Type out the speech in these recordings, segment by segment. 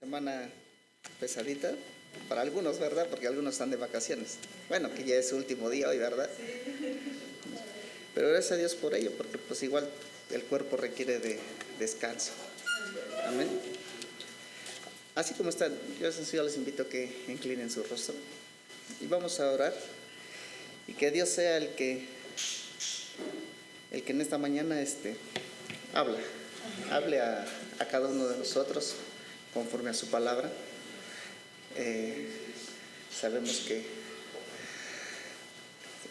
Semana pesadita para algunos, ¿verdad? Porque algunos están de vacaciones. Bueno, que ya es su último día hoy, ¿verdad? Pero gracias a Dios por ello, porque pues igual el cuerpo requiere de descanso. Amén. Así como están, yo les invito a que inclinen su rostro y vamos a orar y que Dios sea el que en esta mañana hable a cada uno de nosotros conforme a su palabra. Sabemos que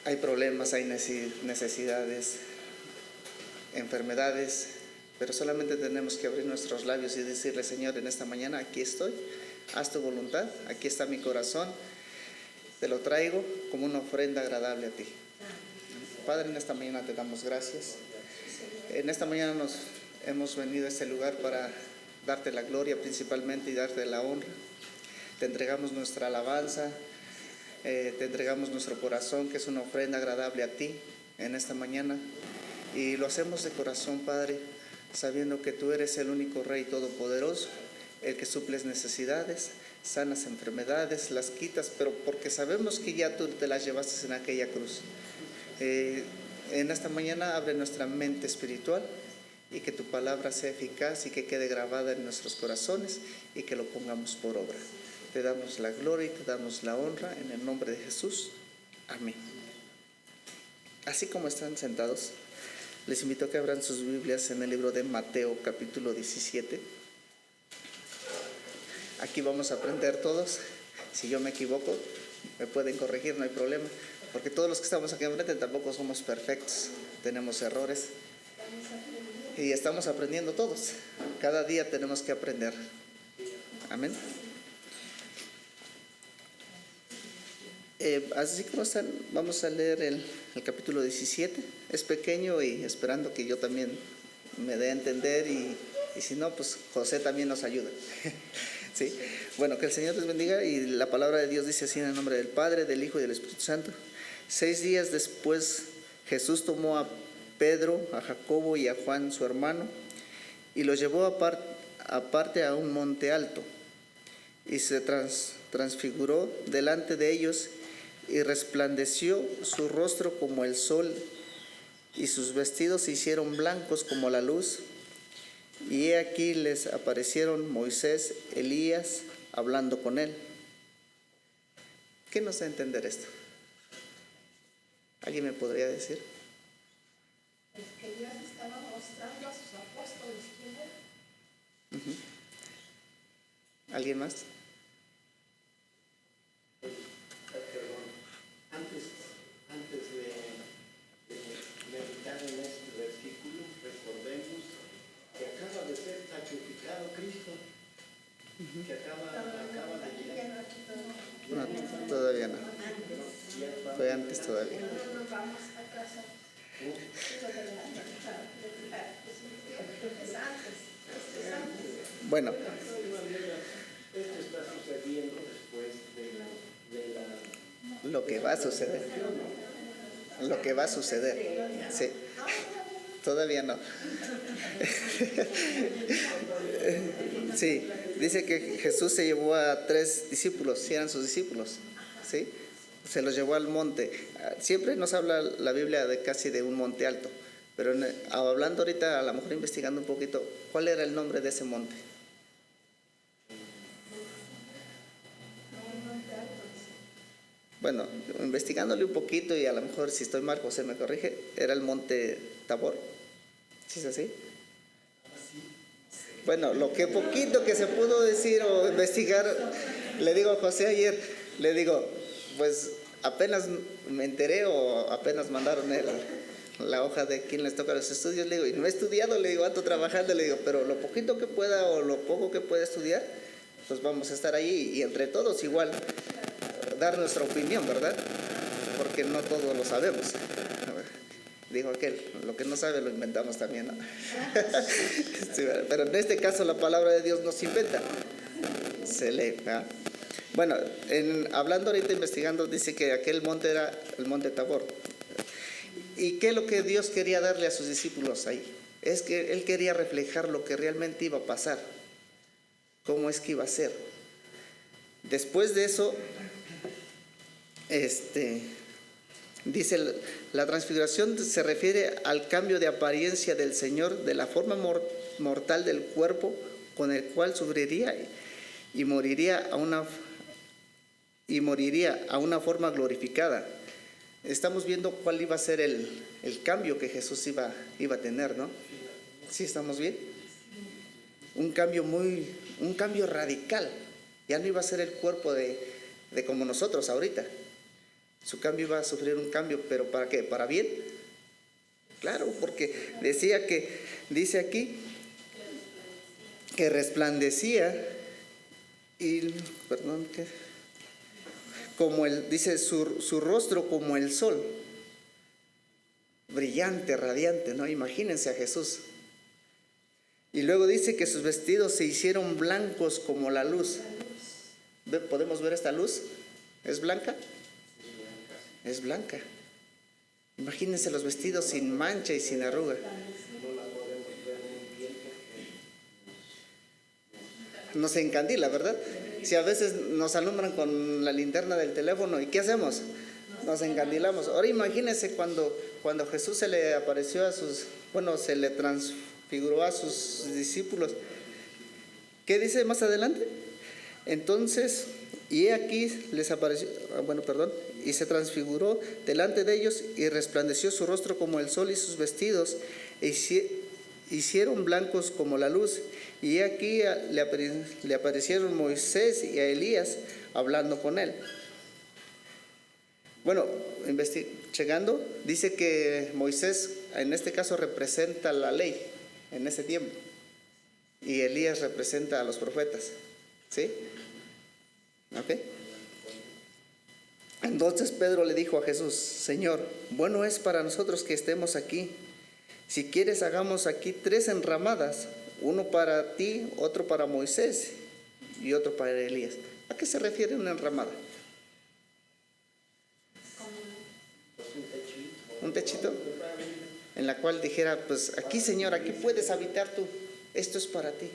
hay problemas, hay necesidades, enfermedades, pero solamente tenemos que abrir nuestros labios y decirle: Señor, en esta mañana aquí estoy, haz tu voluntad, aquí está mi corazón, te lo traigo como una ofrenda agradable a ti. Padre, en esta mañana te damos gracias. En esta mañana nos hemos venido a este lugar para darte la gloria principalmente y darte la honra. Te entregamos nuestra alabanza, te entregamos nuestro corazón, que es una ofrenda agradable a ti en esta mañana. Y lo hacemos de corazón, Padre, sabiendo que tú eres el único Rey todopoderoso, el que suples necesidades, sanas enfermedades, las quitas, pero porque sabemos que ya tú te las llevaste en aquella cruz. En esta mañana abre nuestra mente espiritual y que tu palabra sea eficaz y que quede grabada en nuestros corazones y que lo pongamos por obra. Te damos la gloria y te damos la honra en el nombre de Jesús. Amén. Así como están sentados, les invito a que abran sus Biblias en el libro de Mateo, capítulo 17. Aquí vamos a aprender todos. Si yo me equivoco, me pueden corregir, no hay problema, porque todos los que estamos aquí enfrente tampoco somos perfectos, tenemos errores y estamos aprendiendo todos. Cada día tenemos que aprender. Amén. Así como están, vamos a leer el capítulo 17. Es pequeño y esperando que yo también me dé a entender y si no, pues José también nos ayuda. ¿Sí? Bueno, que el Señor les bendiga. Y la palabra de Dios dice así: en el nombre del Padre, del Hijo y del Espíritu Santo. 6 días después, Jesús tomó a Pedro, a Jacobo y a Juan su hermano y los llevó aparte a un monte alto y se transfiguró delante de ellos y resplandeció su rostro como el sol y sus vestidos se hicieron blancos como la luz. Y he aquí les aparecieron Moisés, Elías, hablando con él. ¿Qué nos da a entender esto? ¿Alguien me podría decir? Es que Dios estaba mostrando a sus apóstoles quién era. ¿Alguien más? Perdón. Antes de meditar en este versículo, recordemos que acaba de ser sacrificado Cristo, que acaba de llegar. No, todavía no. Fue antes todavía. No nos vamos a casa. Es antes. Bueno, Esto está sucediendo después de la... lo que va a suceder. Lo que va a suceder. Sí. Todavía no. Sí, dice que Jesús se llevó a 3 discípulos, si eran sus discípulos, ¿sí? Se los llevó al monte. Siempre nos habla la Biblia de casi de un monte alto, pero hablando ahorita, a lo mejor investigando un poquito, ¿cuál era el nombre de ese monte? Bueno, investigándole un poquito y a lo mejor si estoy mal, José me corrige, era el monte Tabor. ¿Sí es así? Bueno, lo que poquito que se pudo decir o investigar, le digo a José ayer, le digo, pues apenas me enteré o apenas mandaron la hoja de quién les toca los estudios, le digo, y no he estudiado, le digo, ando trabajando, le digo, pero lo poquito que pueda o lo poco que pueda estudiar, pues vamos a estar allí y entre todos igual dar nuestra opinión, ¿verdad? Porque no todo lo sabemos. Dijo aquel, lo que no sabe lo inventamos también, ¿no? Sí, pero en este caso la palabra de Dios no se inventa, se lee, ¿verdad? Bueno, hablando ahorita, investigando, dice que aquel monte era el monte Tabor. ¿Y qué es lo que Dios quería darle a sus discípulos ahí? Es que Él quería reflejar lo que realmente iba a pasar. cómo es que iba a ser. Después de eso, dice, la transfiguración se refiere al cambio de apariencia del Señor de la forma mortal del cuerpo con el cual sufriría y moriría a una forma glorificada. Estamos viendo cuál iba a ser el cambio que Jesús iba a tener, ¿no? ¿Sí estamos bien? Un cambio radical. Ya no iba a ser el cuerpo de como nosotros ahorita. Su cambio iba a sufrir un cambio, pero ¿para qué? ¿Para bien? Claro, porque dice aquí que resplandecía dice su rostro como el sol, brillante, radiante, ¿no? Imagínense a Jesús. Y luego dice que sus vestidos se hicieron blancos como la luz. ¿Podemos ver esta luz? ¿Es blanca? Es blanca. Imagínense los vestidos sin mancha y sin arruga. Nos encandila, ¿verdad? Si a veces nos alumbran con la linterna del teléfono, ¿y qué hacemos? Nos encandilamos. Ahora imagínense cuando Jesús se le apareció se le transfiguró a sus discípulos. ¿Qué dice más adelante? Entonces, y he aquí les apareció, y se transfiguró delante de ellos y resplandeció su rostro como el sol y sus vestidos hicieron blancos como la luz. Y he aquí le aparecieron Moisés y a Elías hablando con él. Bueno, checando, dice que Moisés en este caso representa la ley en ese tiempo y Elías representa a los profetas. ¿Sí? ¿Ok? Entonces Pedro le dijo a Jesús: Señor, bueno es para nosotros que estemos aquí. Si quieres, hagamos aquí 3 enramadas, uno para ti, otro para Moisés y otro para Elías. ¿A qué se refiere una enramada? Un techito en la cual dijera, pues aquí, Señor, aquí puedes habitar tú, esto es para ti.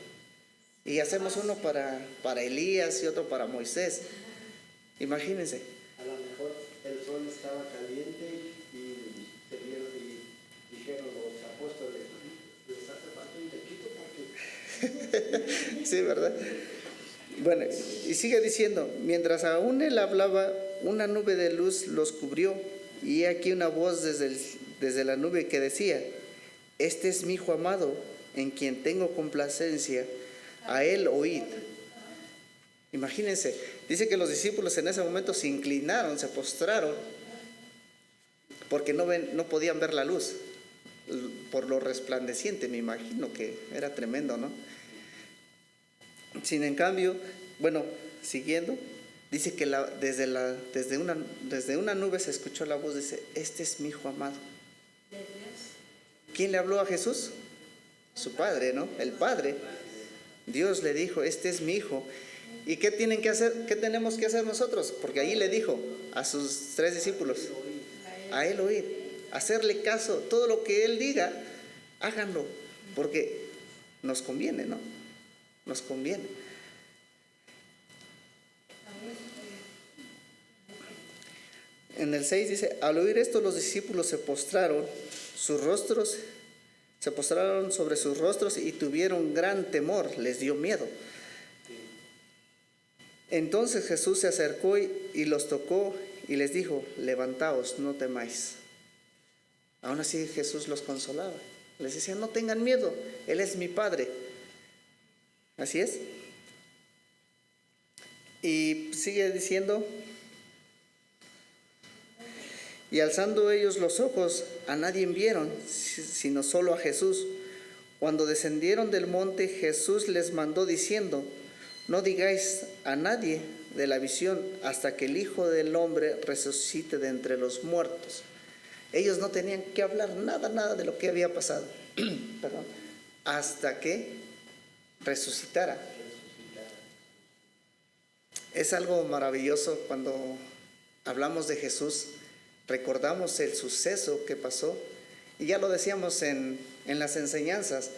Y hacemos uno para Elías y otro para Moisés. Imagínense. A lo mejor el sol estaba caliente y dijeron los apóstoles: les hace falta un techito porque... Sí, ¿verdad? Bueno, y sigue diciendo: mientras aún él hablaba, una nube de luz los cubrió, y aquí una voz desde la nube que decía: este es mi hijo amado, en quien tengo complacencia, a él oíd. Imagínense, dice que los discípulos en ese momento se inclinaron, se postraron, porque no podían ver la luz, por lo resplandeciente. Me imagino que era tremendo, ¿no? Sin en cambio, siguiendo, dice que desde una nube se escuchó la voz, dice: este es mi hijo amado. ¿Quién le habló a Jesús? Su padre, ¿no? El Padre. Dios le dijo: este es mi hijo. ¿Y qué tienen que hacer? ¿Qué tenemos que hacer nosotros? Porque ahí le dijo a sus 3 discípulos: a él oír, hacerle caso, todo lo que él diga, háganlo, porque nos conviene, ¿no? Nos conviene. En el 6 dice: al oír esto, los discípulos se postraron sobre sus rostros y tuvieron gran temor, les dio miedo. Entonces Jesús se acercó y los tocó y les dijo: levantaos, no temáis. Aún así Jesús los consolaba, les decía: no tengan miedo, Él es mi Padre. Así es. Y sigue diciendo: y alzando ellos los ojos, a nadie vieron, sino solo a Jesús. Cuando descendieron del monte, Jesús les mandó diciendo: no digáis a nadie de la visión hasta que el Hijo del Hombre resucite de entre los muertos. Ellos no tenían que hablar nada de lo que había pasado. Perdón. Hasta que resucitara. Es algo maravilloso cuando hablamos de Jesús. Recordamos el suceso que pasó. Y ya lo decíamos en las enseñanzas.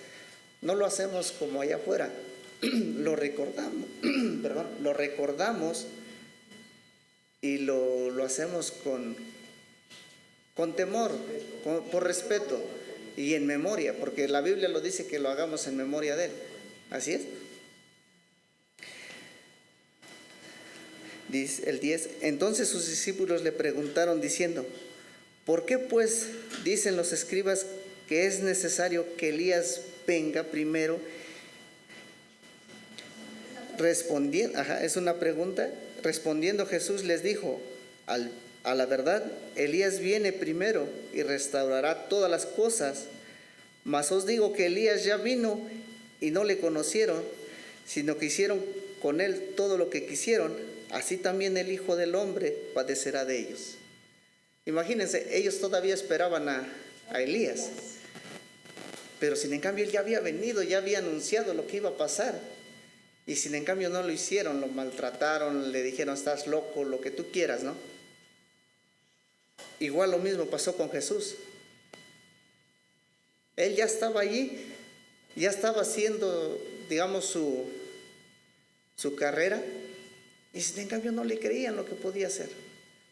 No lo hacemos como allá afuera. lo recordamos, perdón, lo recordamos y lo hacemos con temor, por respeto y en memoria, porque la Biblia lo dice que lo hagamos en memoria de Él. Así es. Dice el 10, entonces sus discípulos le preguntaron diciendo, ¿por qué pues dicen los escribas que es necesario que Elías venga primero? Es una pregunta. Respondiendo Jesús les dijo, a la verdad, Elías viene primero y restaurará todas las cosas. Mas os digo que Elías ya vino y no le conocieron, sino que hicieron con él todo lo que quisieron. Así también el Hijo del Hombre padecerá de ellos. Imagínense, ellos todavía esperaban a Elías. Pero sin en cambio él ya había venido, ya había anunciado lo que iba a pasar. Y sin en cambio no lo hicieron, lo maltrataron, le dijeron, estás loco, lo que tú quieras, ¿no? Igual lo mismo pasó con Jesús. Él ya estaba allí, ya estaba haciendo, digamos, su carrera. Y sin en cambio no le creían lo que podía hacer.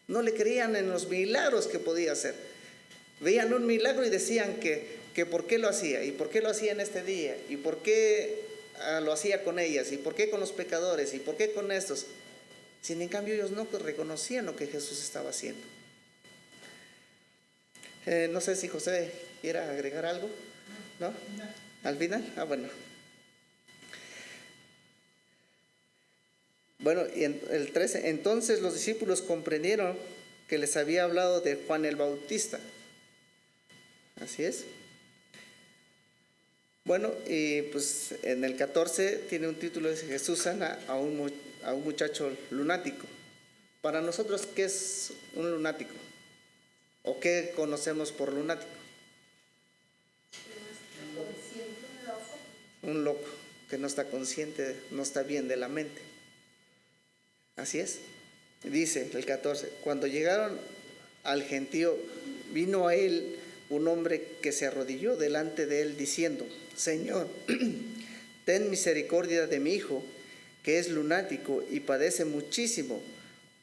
No le creían en los milagros que podía hacer. Veían un milagro y decían que por qué lo hacía, y por qué lo hacía en este día, y por qué lo hacía con ellas, y por qué con los pecadores, y por qué con estos. Sin en cambio ellos no reconocían lo que Jesús estaba haciendo. No sé si José quiera agregar algo, ¿no? ¿Al final? Bueno. Bueno, y en el 13, entonces los discípulos comprendieron que les había hablado de Juan el Bautista. Así es. Bueno, y pues en el 14 tiene un título, dice Jesús sana a un muchacho lunático. Para nosotros, ¿qué es un lunático? ¿O qué conocemos por lunático? Un loco que no está consciente, no está bien de la mente. Así es. Dice el 14, cuando llegaron al gentío, vino a él un hombre que se arrodilló delante de él diciendo, Señor, ten misericordia de mi hijo, que es lunático y padece muchísimo,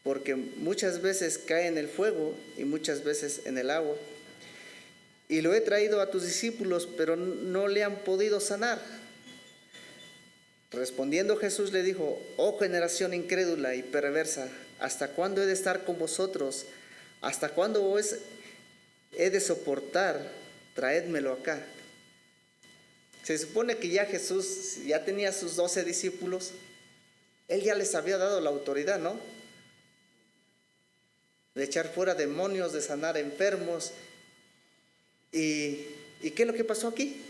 porque muchas veces cae en el fuego y muchas veces en el agua. Y lo he traído a tus discípulos, pero no le han podido sanar. Respondiendo Jesús le dijo, oh generación incrédula y perversa, ¿hasta cuándo he de estar con vosotros? ¿Hasta cuándo he de soportar? Traédmelo acá. Se supone que ya Jesús ya tenía sus 12 discípulos. Él ya les había dado la autoridad, ¿no? De echar fuera demonios, de sanar enfermos. ¿Y qué es lo que pasó aquí?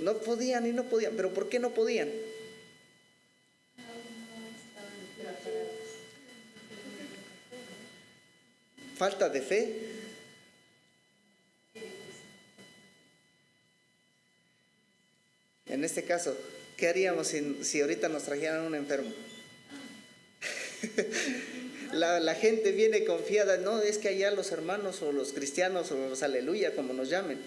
No podían y no podían. ¿Pero por qué no podían? Falta de fe. En este caso, ¿qué haríamos si ahorita nos trajeran un enfermo? La gente viene confiada, no, es que allá los hermanos o los cristianos o los aleluya, como nos llamen,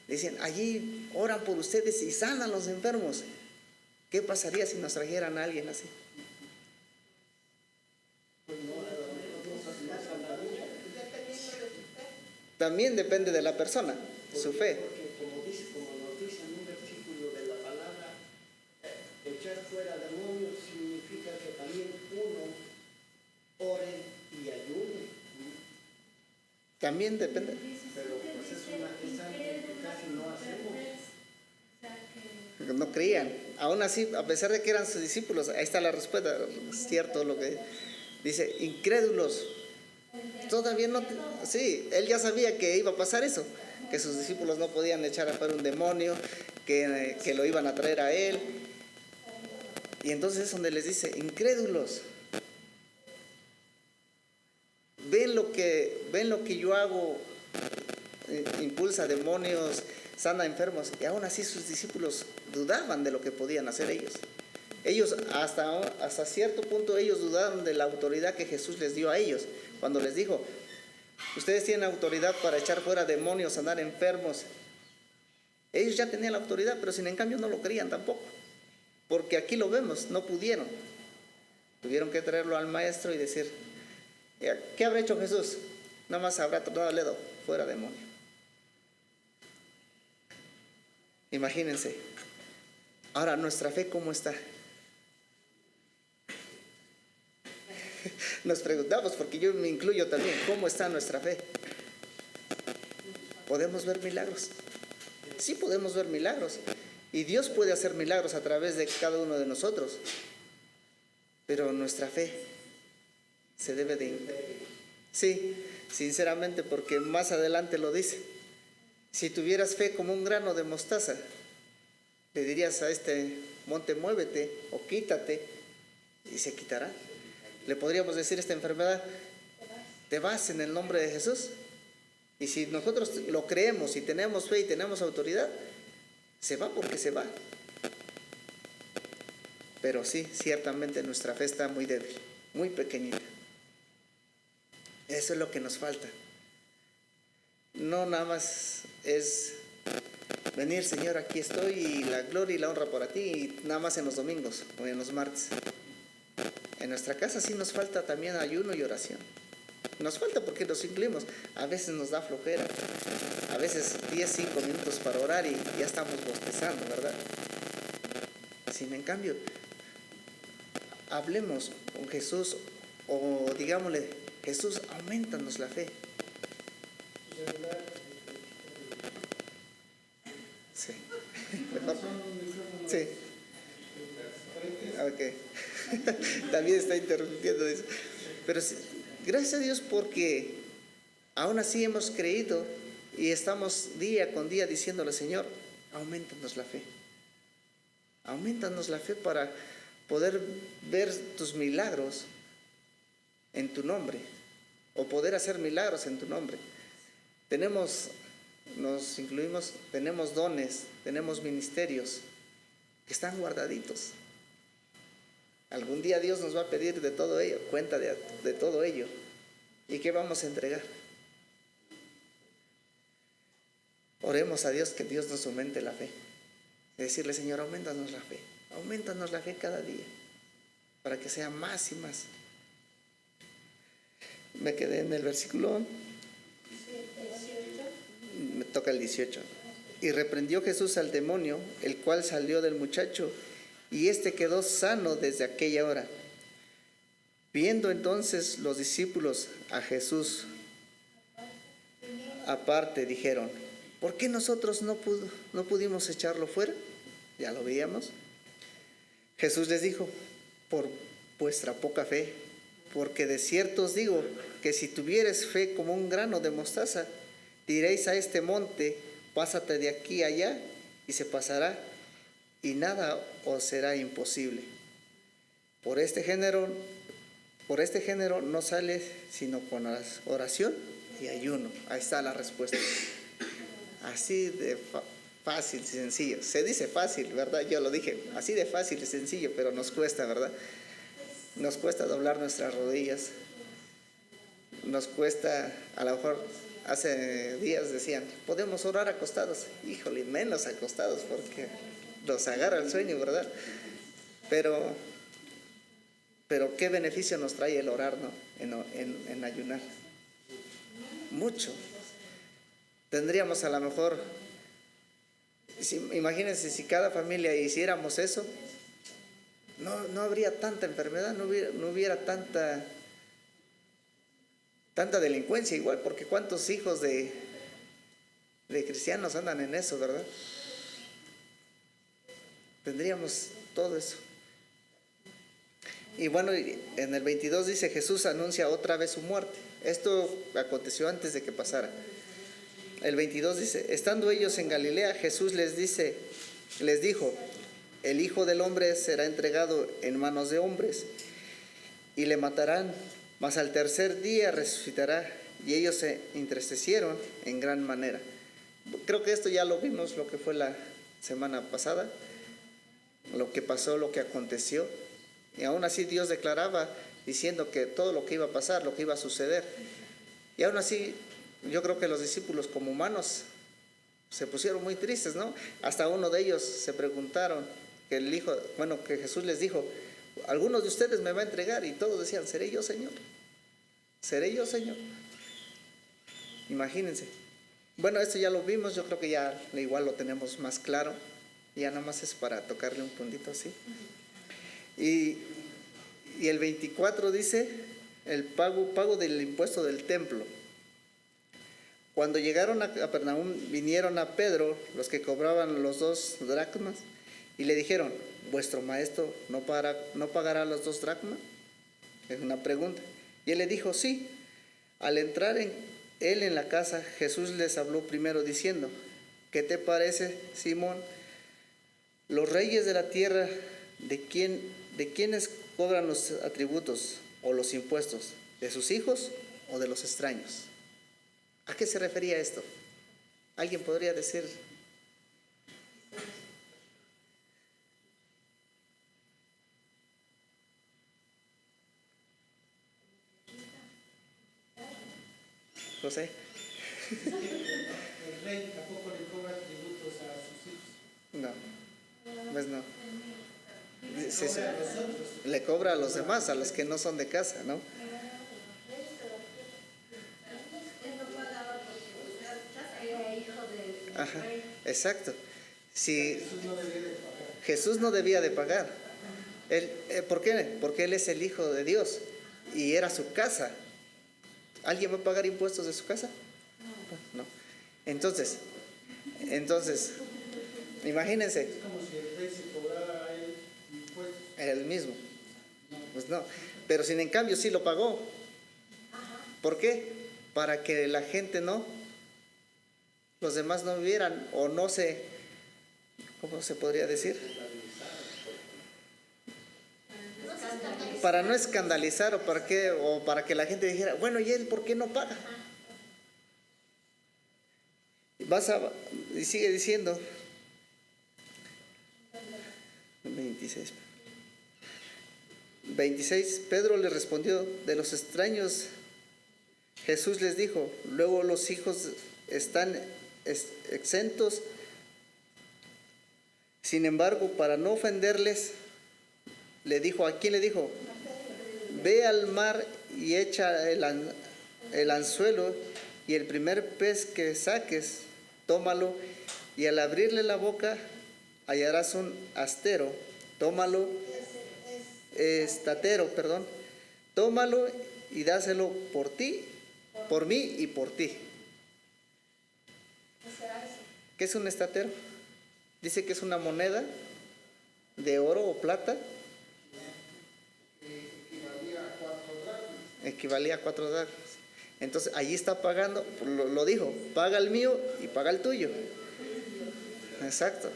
dicen, allí oran por ustedes y sanan los enfermos. ¿Qué pasaría si nos trajeran a alguien así? También depende de la persona, su fe. Porque como nos dice en un versículo de la palabra, echar fuera demonios significa que también uno ore y ayune. También depende. Pero pues es algo que casi no hacemos. No creían. Aún así, a pesar de que eran sus discípulos, ahí está la respuesta. Es cierto lo que dice, incrédulos. Todavía no. Sí, él ya sabía que iba a pasar eso, que sus discípulos no podían echar afuera un demonio, que lo iban a traer a él. Y entonces es donde les dice, incrédulos. Ven lo que yo hago, impulsa demonios, sana enfermos, y aún así sus discípulos dudaban de lo que podían hacer ellos. Ellos hasta cierto punto ellos dudaron de la autoridad que Jesús les dio a ellos, cuando les dijo, ustedes tienen autoridad para echar fuera demonios, sanar enfermos, Ellos ya tenían la autoridad, pero sin en cambio no lo querían tampoco. Porque aquí lo vemos, no pudieron. Tuvieron que traerlo al maestro y decir, ¿qué habrá hecho Jesús? Nada más habrá tratado al dedo, fuera demonio. Imagínense. Ahora, nuestra fe, ¿cómo está? Nos preguntamos, porque yo me incluyo también, ¿cómo está nuestra fe? ¿Podemos ver milagros? Sí podemos ver milagros. Y Dios puede hacer milagros a través de cada uno de nosotros. Pero nuestra fe se debe de... Sí, sinceramente, porque más adelante lo dice. Si tuvieras fe como un grano de mostaza, le dirías a este monte, muévete o quítate, y se quitará. Le podríamos decir a esta enfermedad, te vas en el nombre de Jesús. Y si nosotros lo creemos y tenemos fe y tenemos autoridad, se va porque se va. Pero sí, ciertamente nuestra fe está muy débil, muy pequeñita. Eso es lo que nos falta. No nada más es venir, Señor, aquí estoy, y la gloria y la honra para ti, y nada más en los domingos o en los martes. En nuestra casa sí nos falta también ayuno y oración. Nos falta porque nos incluimos. A veces nos da flojera. A veces 5 minutos para orar y ya estamos bostezando, ¿verdad? Si en cambio hablemos con Jesús o digámosle, Jesús, aumentanos la fe. Sí. ¿Mejor? Sí. Ok. También está interrumpiendo eso. Pero sí, gracias a Dios porque aún así hemos creído y estamos día con día diciéndole, Señor, aumentanos la fe. Aumentanos la fe para poder ver tus milagros en tu nombre o poder hacer milagros en tu nombre. Nos incluimos, tenemos dones, tenemos ministerios que están guardaditos. Algún día Dios nos va a pedir de todo ello, cuenta de todo ello. ¿Y qué vamos a entregar? Oremos a Dios que Dios nos aumente la fe. Decirle, Señor, aumentanos la fe cada día, para que sea más y más. Me quedé en el versículo, me toca el 18. Y reprendió Jesús al demonio, el cual salió del muchacho, y éste quedó sano desde aquella hora. Viendo entonces los discípulos a Jesús aparte, dijeron, ¿por qué nosotros no pudimos echarlo fuera? Ya lo veíamos. Jesús les dijo, por vuestra poca fe, porque de cierto os digo que si tuvieres fe como un grano de mostaza, diréis a este monte, pásate de aquí a allá, y se pasará, y nada os será imposible. Por este género no sale sino con oración y ayuno. Ahí está la respuesta. Así de fácil y sencillo. Se dice fácil, ¿verdad? Yo lo dije, así de fácil y sencillo, pero nos cuesta, ¿verdad? Nos cuesta doblar nuestras rodillas. Nos cuesta, a lo mejor hace días decían, podemos orar acostados. Híjole, menos acostados porque nos agarra el sueño, ¿verdad? Pero ¿qué beneficio nos trae el orar, no? En ayunar. Mucho. Tendríamos a lo mejor, imagínense si cada familia hiciéramos eso, no habría tanta enfermedad, no hubiera tanta delincuencia igual, porque cuántos hijos de cristianos andan en eso, ¿verdad? Tendríamos todo eso. Y bueno, en el 22 dice, Jesús anuncia otra vez su muerte. Esto aconteció antes de que pasara. El 22 dice, estando ellos en Galilea, Jesús les dijo, el Hijo del Hombre será entregado en manos de hombres y le matarán, mas al tercer día resucitará. Y ellos se entristecieron en gran manera. Creo que esto ya lo vimos, lo que fue la semana pasada, lo que pasó, lo que aconteció. Y aún así Dios declaraba diciendo que todo lo que iba a pasar, lo que iba a suceder. Y aún así yo creo que los discípulos como humanos se pusieron muy tristes, ¿no? Hasta uno de ellos se preguntaron, que el hijo, bueno, que Jesús les dijo, algunos de ustedes me va a entregar, y todos decían, ¿seré yo, Señor? ¿Seré yo, Señor? Imagínense. Bueno, esto ya lo vimos, yo creo que ya igual lo tenemos más claro, ya nada más es para tocarle un puntito así. Y el 24 dice, el pago del impuesto del templo. Cuando llegaron a Capernaum, vinieron a Pedro los que cobraban los 2 dracmas y le dijeron, ¿vuestro maestro no pagará los 2 dracmas? Es una pregunta. Y él le dijo, sí. Al entrar él en la casa, Jesús les habló primero diciendo, ¿qué te parece, Simón? Los reyes de la tierra, ¿de quiénes cobran los atributos o los impuestos? ¿De sus hijos o de los extraños? ¿A qué se refería esto? ¿Alguien podría decir? José. El rey tampoco le cobra tributos a sus hijos. No, pues no. Sí, sí. Le cobra a los demás, a los que no son de casa, ¿no? Ajá, exacto. Si Jesús no debía de pagar. ¿Por qué? Porque Él es el Hijo de Dios y era su casa. ¿Alguien va a pagar impuestos de su casa? No. Entonces, imagínense. Es como si el rey se cobrara a él impuestos. El mismo. Pues no. Pero sin en cambio sí lo pagó. ¿Por qué? Para que la gente los demás no vieran o no se, ¿cómo se podría decir? Para no escandalizar o para que la gente dijera, bueno, ¿y él por qué no paga? Y sigue diciendo, 26, Pedro le respondió, de los extraños, Jesús les dijo, luego los hijos están exentos. Sin embargo, para no ofenderles, le dijo, ¿a quién le dijo? Ve al mar y echa el anzuelo y el primer pez que saques, tómalo y al abrirle la boca hallarás un estatero, tómalo y dáselo por mí y por ti. ¿Qué es un estatero? Dice que es una moneda de oro o plata. Equivalía a 4 dracmas. Entonces allí está pagando, lo dijo, paga el mío y paga el tuyo. Exacto.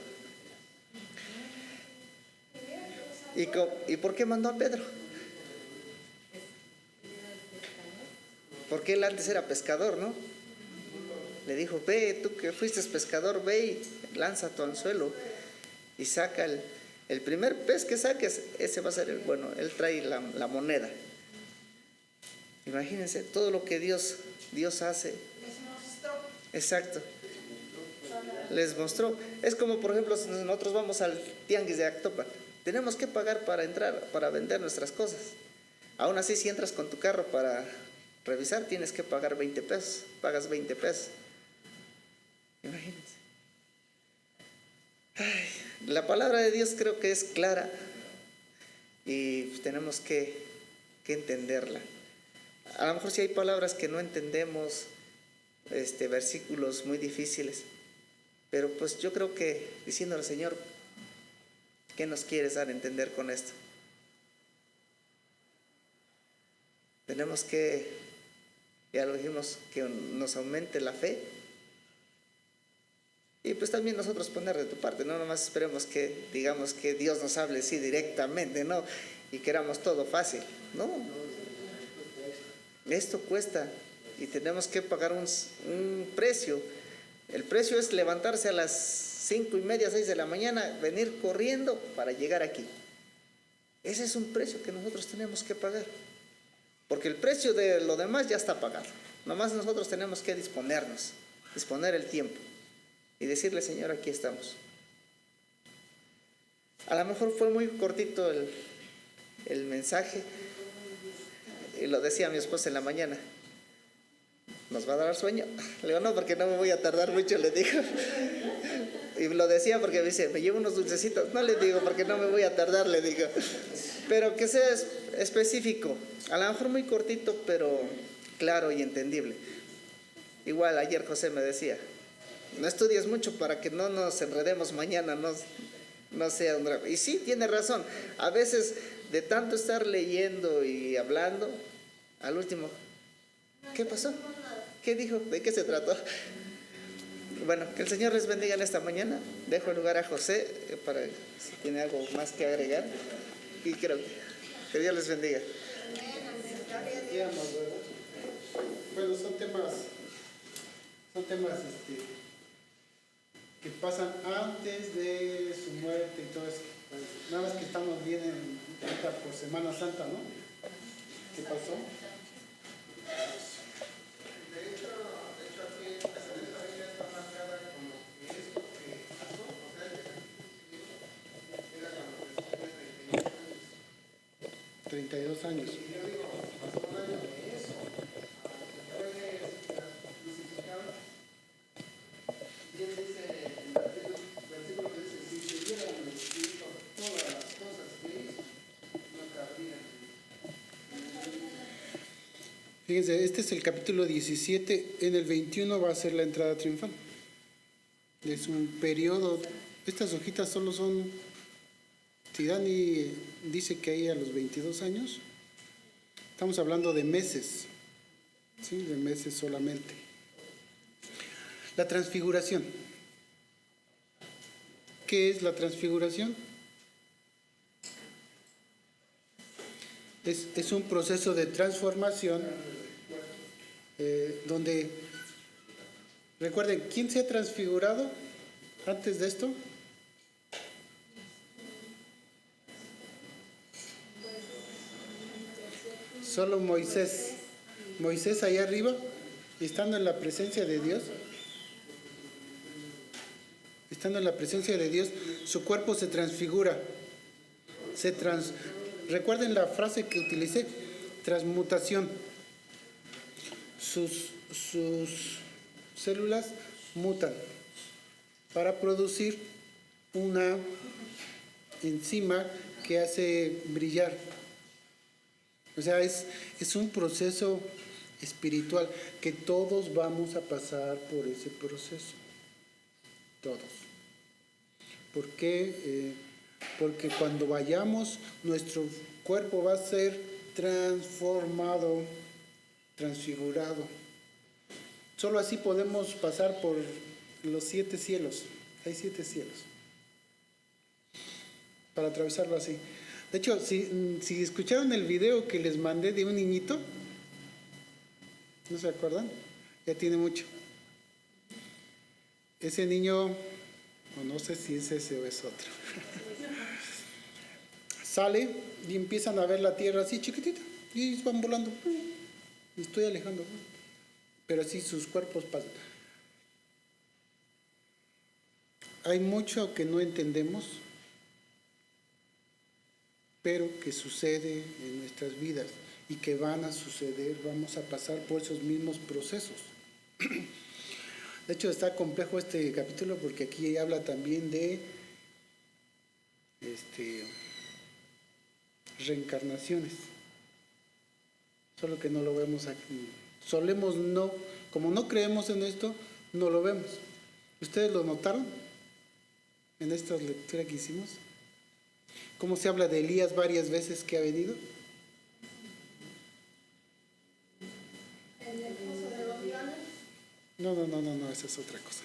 ¿Y por qué mandó a Pedro? Porque él antes era pescador, ¿no? Le dijo, ve, tú que fuiste pescador, ve y lanza tu anzuelo y saca el primer pez que saques, ese va a ser bueno, él trae la moneda. Imagínense todo lo que Dios hace. Les mostró. Exacto. Les mostró. Es como, por ejemplo, si nosotros vamos al tianguis de Actopan, tenemos que pagar para entrar, para vender nuestras cosas. Aún así, si entras con tu carro para revisar, tienes que pagar 20 pesos. Pagas 20 pesos. Imagínense. Ay, la palabra de Dios creo que es clara y tenemos que entenderla. A lo mejor si hay palabras que no entendemos, versículos muy difíciles, pero pues yo creo que diciéndole, Señor, ¿qué nos quieres dar a entender con esto? Tenemos que, ya lo dijimos, que nos aumente la fe y pues también nosotros poner de tu parte, no nomás esperemos que digamos que Dios nos hable así directamente, ¿no? Y queramos todo fácil, no. Esto cuesta y tenemos que pagar un precio. El precio es levantarse a las 5:30, 6 de la mañana, venir corriendo para llegar aquí. Ese es un precio que nosotros tenemos que pagar. Porque el precio de lo demás ya está pagado. Nomás nosotros tenemos que disponer el tiempo. y decirle, Señor, aquí estamos. A lo mejor fue muy cortito el mensaje, y lo decía mi esposa en la mañana. ¿Nos va a dar sueño? Le digo, no, porque no me voy a tardar mucho, le digo. Y lo decía porque me dice, me llevo unos dulcecitos. No le digo, porque no me voy a tardar, le digo. Pero que sea específico, a lo mejor muy cortito, pero claro y entendible. Igual ayer José me decía, no estudies mucho para que no nos enredemos mañana, no sea un drama. Y sí, tiene razón. A veces, de tanto estar leyendo y hablando, al último, ¿qué pasó? ¿Qué dijo? ¿De qué se trató? Bueno, que el Señor les bendiga en esta mañana. Dejo el lugar a José para si tiene algo más que agregar. Y creo que Dios les bendiga. Bueno, son temas que pasan antes de su muerte y todo eso. Pues, nada más que estamos bien ahorita por Semana Santa, ¿no? ¿Qué pasó? De hecho, aquí en esta Biblia está marcada como que esto que pasó, o sea, era cuando tenía 32 años. Y yo digo, pasó un año de eso, a lo que fue crucificado. Bien dice el versículo que dice, si se hubieran escrito todas las cosas que hizo, no cabrían. Fíjense, este es el capítulo 17, en el 21 va a ser la entrada triunfal. Es un periodo, estas hojitas solo son, si Dani dice que hay a los 22 años, estamos hablando de meses, ¿sí? De meses solamente. La transfiguración. ¿Qué es la transfiguración? Es un proceso de transformación donde, recuerden, ¿quién se ha transfigurado antes de esto? Solo Moisés. Moisés allá arriba, estando en la presencia de Dios, su cuerpo se transfigura. Recuerden la frase que utilicé, transmutación. Sus células mutan para producir una enzima que hace brillar. O sea, es un proceso espiritual que todos vamos a pasar por ese proceso. Todos. ¿Por qué? Porque cuando vayamos, nuestro cuerpo va a ser transformado, transfigurado. Solo así podemos pasar por los 7 cielos. Hay 7 cielos. Para atravesarlo así. De hecho, si escucharon el video que les mandé de un niñito, ¿no se acuerdan? Ya tiene mucho. Ese niño, o no sé si es ese o es otro, sale y empiezan a ver la tierra así chiquitita y van volando. Me estoy alejando, pero así sus cuerpos pasan. Hay mucho que no entendemos, pero que sucede en nuestras vidas y que van a suceder, vamos a pasar por esos mismos procesos. De hecho, está complejo este capítulo porque aquí habla también de reencarnaciones. Solo que no lo vemos aquí. Solemos no, como no creemos en esto, no lo vemos. ¿Ustedes lo notaron en esta lectura que hicimos? ¿Cómo se habla de Elías varias veces que ha venido? ¿El esposo de los leones? No, esa es otra cosa.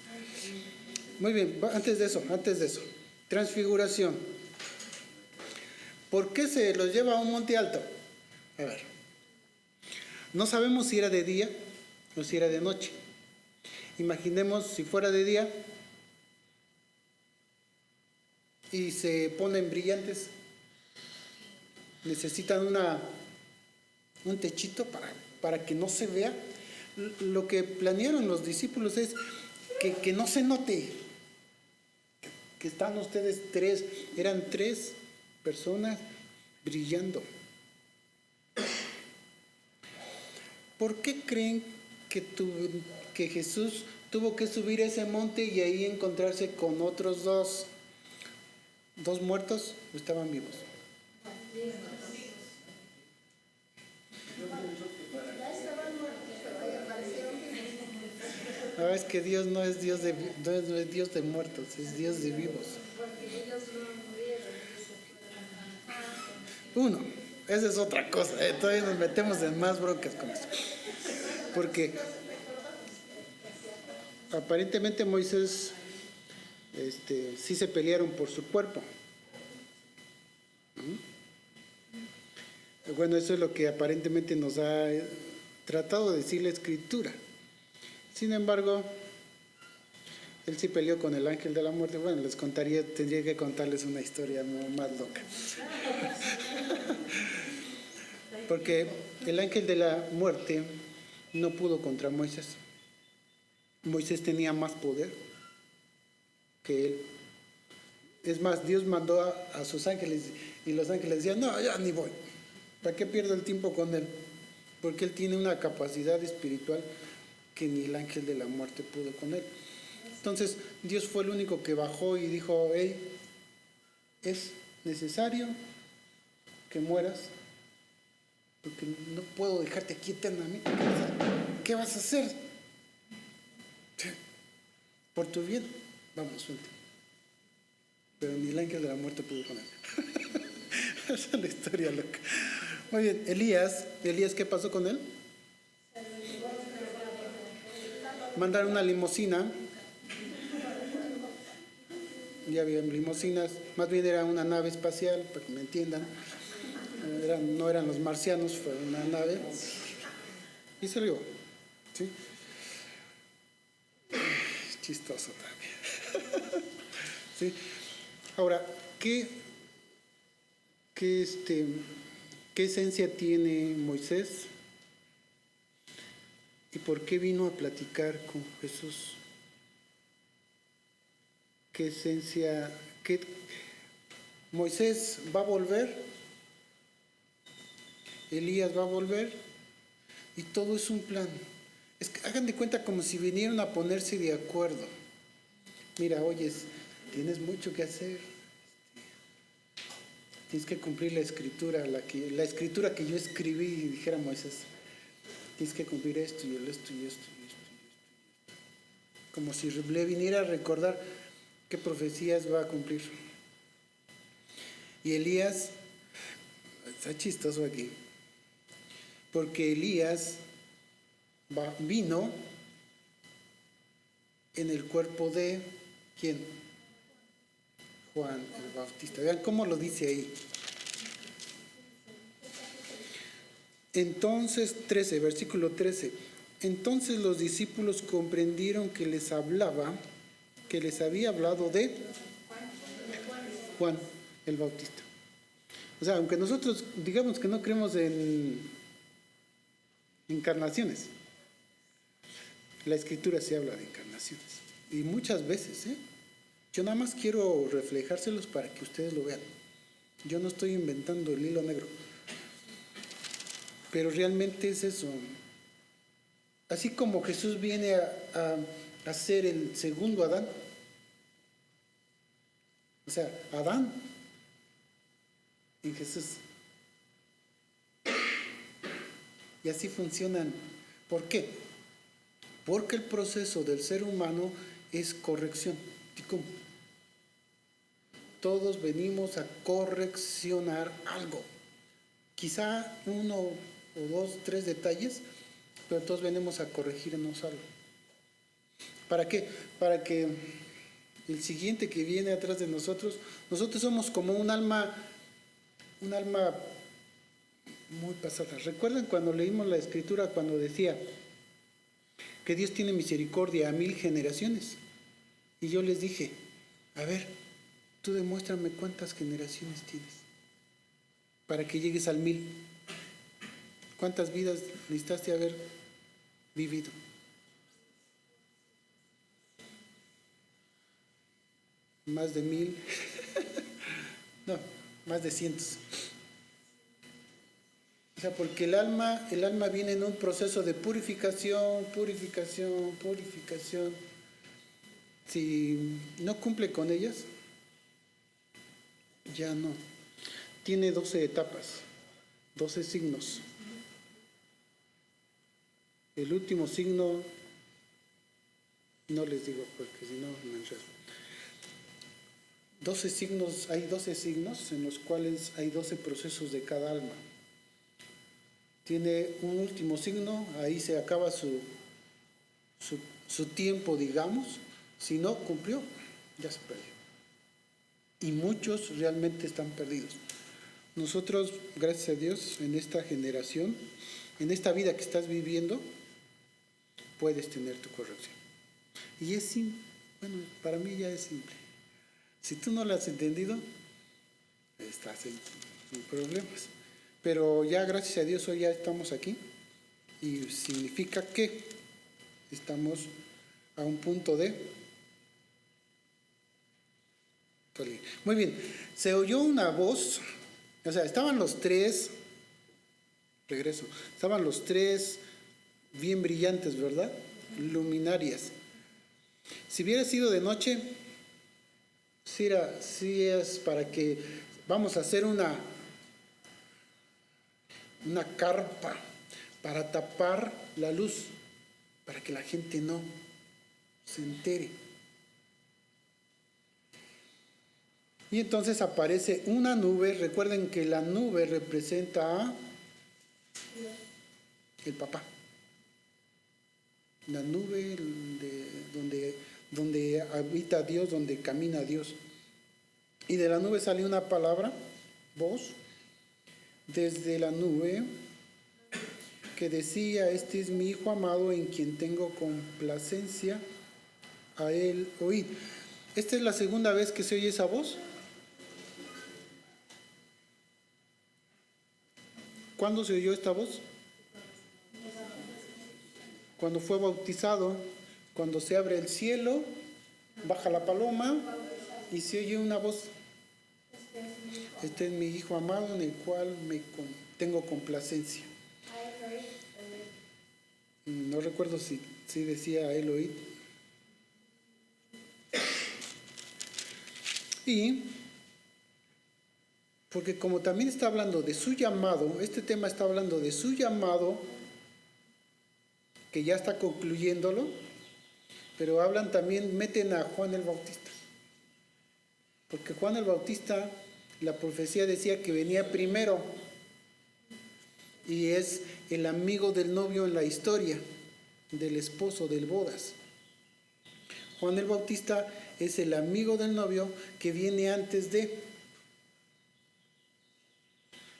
Muy bien, antes de eso, transfiguración. ¿Por qué se los lleva a un monte alto? A ver, no sabemos si era de día o si era de noche. Imaginemos si fuera de día y se ponen brillantes, necesitan un techito para que no se vea. Lo que planearon los discípulos es que no se note, que están ustedes tres, eran tres personas brillando. ¿Por qué creen que Jesús tuvo que subir ese monte y ahí encontrarse con otros dos muertos? Estaban vivos. No, es que Dios no es Dios de muertos, es Dios de vivos. Uno, esa es otra cosa, todavía nos metemos en más broncas con eso. Porque aparentemente Moisés sí se pelearon por su cuerpo. Bueno, eso es lo que aparentemente nos ha tratado de decir la Escritura. Sin embargo, él sí peleó con el ángel de la muerte. Bueno, tendría que contarles una historia más loca. Porque el ángel de la muerte no pudo contra Moisés. Moisés tenía más poder que él. Es más, Dios mandó a sus ángeles y los ángeles decían, no, ya ni voy. ¿Para qué pierdo el tiempo con él? Porque él tiene una capacidad espiritual que ni el ángel de la muerte pudo con él. Entonces, Dios fue el único que bajó y dijo, hey, es necesario que mueras, porque no puedo dejarte aquí eternamente. ¿Qué vas a hacer? Por tu bien, vamos, suelta. Pero ni el ángel de la muerte pudo con él. Esa es la historia loca. Muy bien, Elías, ¿qué pasó con él? Mandaron una limusina. Ya había limusinas, más bien era una nave espacial, para que me entiendan. No eran los marcianos, fue una nave. Y salió. ¿Sí? Chistoso también. ¿Sí? Ahora, ¿qué esencia tiene Moisés? ¿Y por qué vino a platicar con Jesús? ¿Qué esencia? Moisés va a volver, Elías va a volver, y todo es un plan. Es que hagan de cuenta como si vinieran a ponerse de acuerdo. Mira, oyes, tienes mucho que hacer. Tienes que cumplir la escritura, la escritura que yo escribí, dijera Moisés. Tienes que cumplir esto y esto y esto y esto. Como si le viniera a recordar qué profecías va a cumplir. Y Elías, está chistoso aquí, porque Elías vino en el cuerpo de ¿quién? Juan el Bautista. Vean cómo lo dice ahí. Entonces, versículo 13. Entonces los discípulos comprendieron que les había hablado de Juan el Bautista. O sea, aunque nosotros digamos que no creemos en encarnaciones, la Escritura se habla de encarnaciones. Y muchas veces, Yo nada más quiero reflejárselos para que ustedes lo vean. Yo no estoy inventando el hilo negro. Pero realmente es eso. Así como Jesús viene a ser el segundo Adán. O sea, Adán en Jesús. Y así funcionan. ¿Por qué? Porque el proceso del ser humano es corrección. ¿Cómo? Todos venimos a correccionar algo. Quizá uno o dos, tres detalles, pero todos venimos a corregirnos algo. ¿Para qué? Para que el siguiente que viene atrás de nosotros somos como un alma muy pasada. ¿Recuerdan cuando leímos la Escritura cuando decía que Dios tiene misericordia a 1000 generaciones? Y yo les dije, a ver, tú demuéstrame cuántas generaciones tienes para que llegues al 1000. ¿Cuántas vidas necesitaste haber vivido? más de 1000, no, más de cientos. O sea, porque el alma viene en un proceso de purificación. Si no cumple con ellas, ya no. Tiene 12 etapas, 12 signos. El último signo, no les digo porque si no me enredo. 12 signos, hay 12 signos en los cuales hay 12 procesos de cada alma. Tiene un último signo, ahí se acaba su tiempo, digamos. Si no cumplió, ya se perdió. Y muchos realmente están perdidos. Nosotros, gracias a Dios, en esta generación, en esta vida que estás viviendo, puedes tener tu corrección. Y es simple, bueno, para mí ya es simple. Si tú no lo has entendido, estás en problemas. Pero ya gracias a Dios hoy ya estamos aquí y significa que estamos a un punto de... Muy bien, se oyó una voz, o sea, estaban los tres bien brillantes, ¿verdad? Luminarias. Si hubiera sido de noche, sí es para que vamos a hacer una carpa para tapar la luz, para que la gente no se entere. Y entonces aparece una nube. Recuerden que la nube representa a el papá. La nube donde habita Dios, donde camina Dios. Y de la nube sale una palabra, voz, desde la nube, que decía: este es mi Hijo amado en quien tengo complacencia, a él oíd. Esta es la segunda vez que se oye esa voz. ¿Cuándo se oyó esta voz? Cuando fue bautizado, cuando se abre el cielo, baja la paloma y se oye una voz. Este es mi Hijo amado en el cual tengo complacencia. No recuerdo si decía a él oíd. Y porque como también está hablando de su llamado, este tema está hablando de su llamado, que ya está concluyéndolo, pero hablan también, meten a Juan el Bautista. Porque Juan el Bautista, la profecía decía que venía primero y es el amigo del novio en la historia, del esposo, del bodas. Juan el Bautista es el amigo del novio que viene antes de...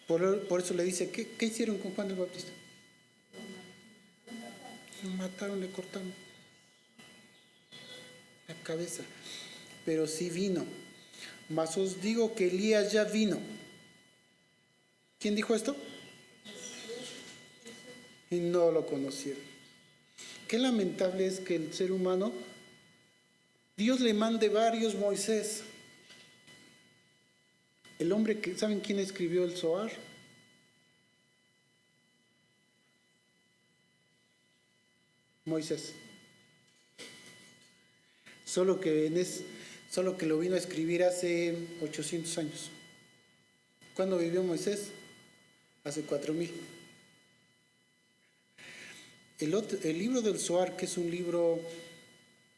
Por eso le dice, ¿qué hicieron con Juan el Bautista? Lo mataron, le cortaron la cabeza. Pero sí vino. Mas os digo que Elías ya vino. ¿Quién dijo esto? Y no lo conocieron. Qué lamentable es que el ser humano, Dios le mande varios Moisés. El hombre que, ¿saben quién escribió el Zohar? Moisés. Solo que lo vino a escribir hace 800 años. ¿Cuándo vivió Moisés? Hace 4000. El libro del Zohar, que es un libro,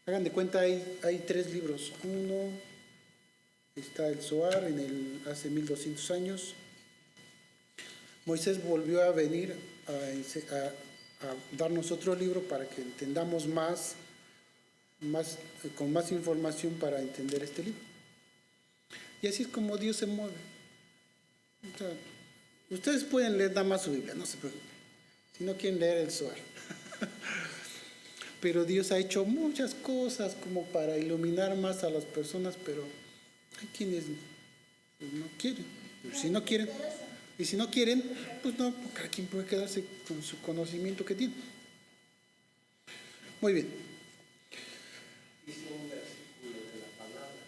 hagan de cuenta, hay 3 libros. Uno, está el Zohar hace 1200 años. Moisés volvió a venir a darnos otro libro para que entendamos con más información para entender este libro. Y así es como Dios se mueve. O sea, ustedes pueden leer nada más su Biblia, no se preocupen, si no quieren leer el Zohar. Pero Dios ha hecho muchas cosas como para iluminar más a las personas, pero hay quienes no quieren. Si no quieren, y si no quieren, pues no, cada quien puede quedarse con su conocimiento que tiene. Muy bien. Hizo un versículo de la palabra